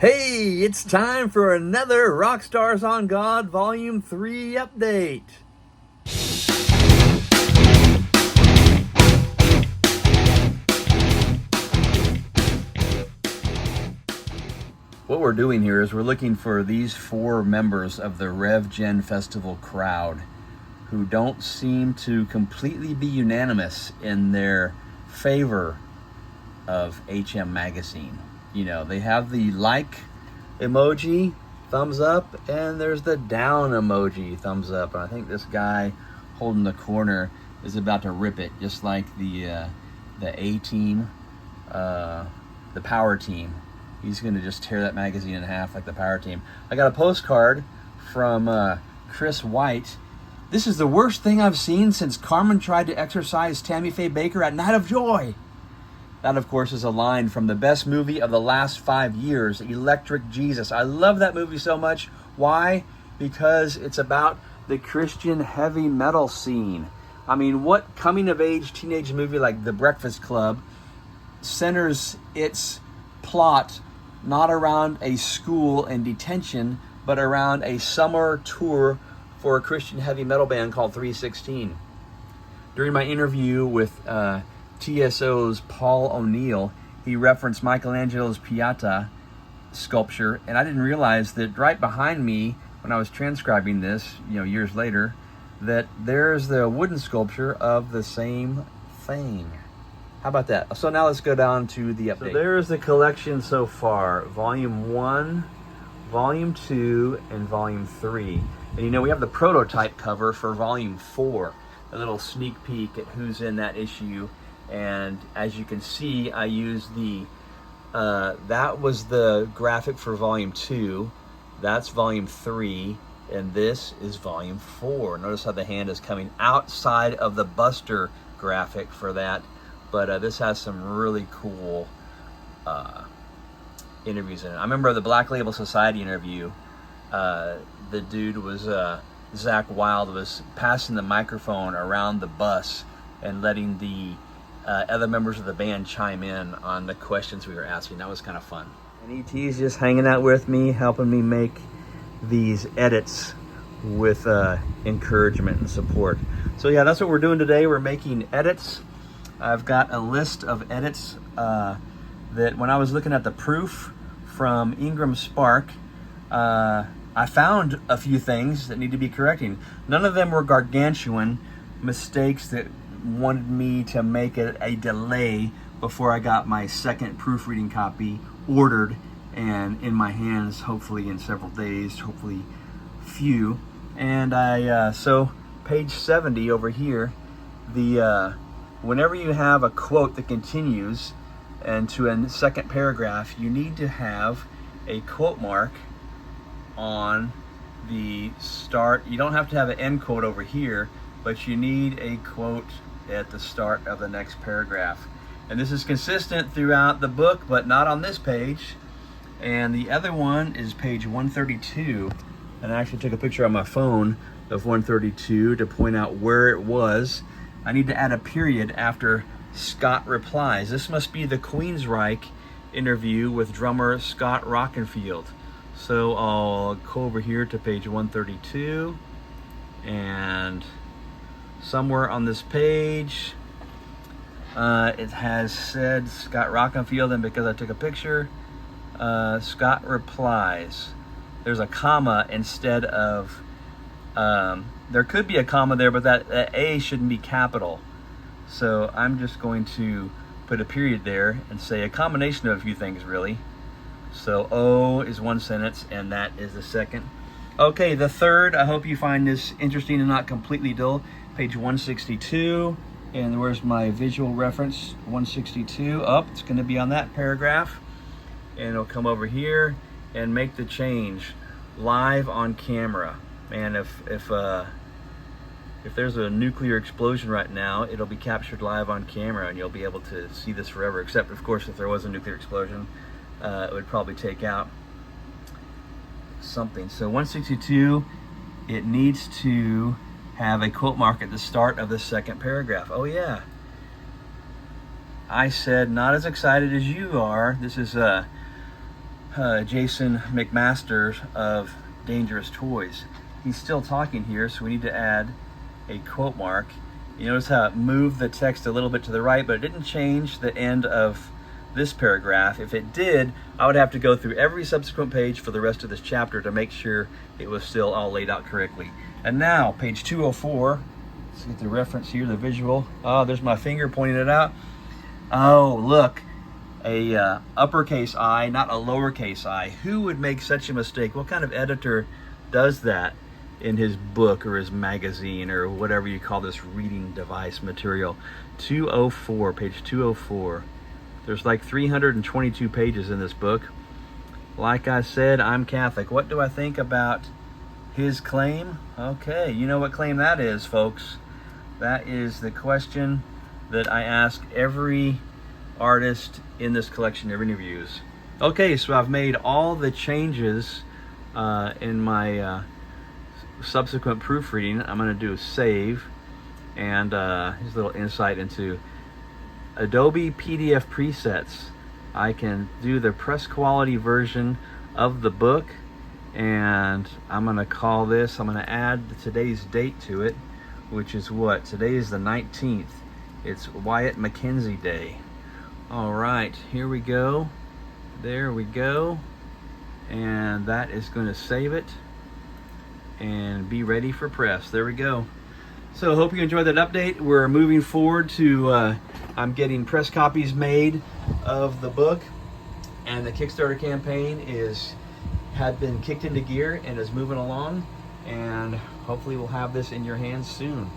Hey, it's time for another Rockstars on God Volume 3 update. What we're doing here is we're looking for these 4 members of the Rev Gen Festival crowd who don't seem to completely be unanimous in their favor of HM Magazine. You know, they have the like emoji, thumbs up, and there's the down emoji, thumbs up. And I think this guy holding the corner is about to rip it, just like the A team, the power team. He's going to just tear that magazine in half like the power team. I got a postcard from Chris White. This is the worst thing I've seen since Carmen tried to exorcise Tammy Faye Baker at Night of Joy. That, of course, is a line from the best movie of the last 5 years, Electric Jesus. I love that movie so much. Why? Because it's about the Christian heavy metal scene. I mean, what coming-of-age teenage movie like The Breakfast Club centers its plot not around a school in detention, but around a summer tour for a Christian heavy metal band called 316. During my interview with TSO's Paul O'Neill, he referenced Michelangelo's Pieta sculpture, and I didn't realize that right behind me, when I was transcribing this, years later, that there's the wooden sculpture of the same thing. How about that? So now let's go down to the update. So there's the collection so far, Volume 1, Volume 2, and Volume 3. And we have the prototype cover for Volume 4, a little sneak peek at who's in that issue. And as you can see, I used that was the graphic for Volume 2, that's Volume 3, and this is Volume 4. Notice how the hand is coming outside of the Buster graphic for that, but this has some really cool interviews in it. I remember the Black Label Society interview. The dude was, Zach Wilde was passing the microphone around the bus and letting the other members of the band chime in on the questions we were asking. That was kind of fun. And E.T.'s just hanging out with me, helping me make these edits with encouragement and support. So yeah, that's what we're doing today. We're making edits. I've got a list of edits that when I was looking at the proof from Ingram Spark, I found a few things that need to be correcting. None of them were gargantuan mistakes that wanted me to make it a delay before I got my second proofreading copy ordered and in my hands, hopefully in several days, hopefully few. And so page 70 over here, whenever you have a quote that continues into a second paragraph, you need to have a quote mark on the start. You don't have to have an end quote over here, but you need a quote at the start of the next paragraph. And this is consistent throughout the book, but not on this page. And the other one is page 132. And I actually took a picture on my phone of 132 to point out where it was. I need to add a period after Scott replies. This must be the Queensryche interview with drummer Scott Rockenfield. So I'll go over here to page 132, and somewhere on this page it has said Scott Rockenfield, and because I took a picture, Scott replies. There's a comma instead of, there could be a comma there, but that A shouldn't be capital. So I'm just going to put a period there and say a combination of a few things, really. So O is one sentence, and that is the second. Okay, the third, I hope you find this interesting and not completely dull. Page 162, and where's my visual reference? 162, it's going to be on that paragraph. And it'll come over here and make the change live on camera. Man, if there's a nuclear explosion right now, it'll be captured live on camera, and you'll be able to see this forever. Except, of course, if there was a nuclear explosion, it would probably take out something. So 162, it needs to have a quote mark at the start of the second paragraph. Oh yeah, I said not as excited as you are. This is Jason McMaster of Dangerous Toys. He's still talking here, so we need to add a quote mark. You notice how it moved the text a little bit to the right, but it didn't change the end of this paragraph. If it did, I would have to go through every subsequent page for the rest of this chapter to make sure it was still all laid out correctly. And now, page 204. Let's get the reference here, the visual. Oh, there's my finger pointing it out. Oh, look, a uppercase I, not a lowercase I. Who would make such a mistake? What kind of editor does that in his book or his magazine or whatever you call this reading device material? 204, page 204. There's like 322 pages in this book. Like I said, I'm Catholic. What do I think about his claim? Okay, you know what claim that is, folks. That is the question that I ask every artist in this collection of interviews. Okay, so I've made all the changes in my subsequent proofreading. I'm going to do a save, and here's a little insight into Adobe PDF presets. I can do the press quality version of the book, and I'm going to call this, I'm going to add today's date to it, which is what? Today is the 19th. It's Wyatt Mackenzie Day. All right, here we go. There we go. And that is going to save it and be ready for press. There we go. So hope you enjoyed that update. We're moving forward to, I'm getting press copies made of the book, and the Kickstarter campaign had been kicked into gear and is moving along, and hopefully we'll have this in your hands soon.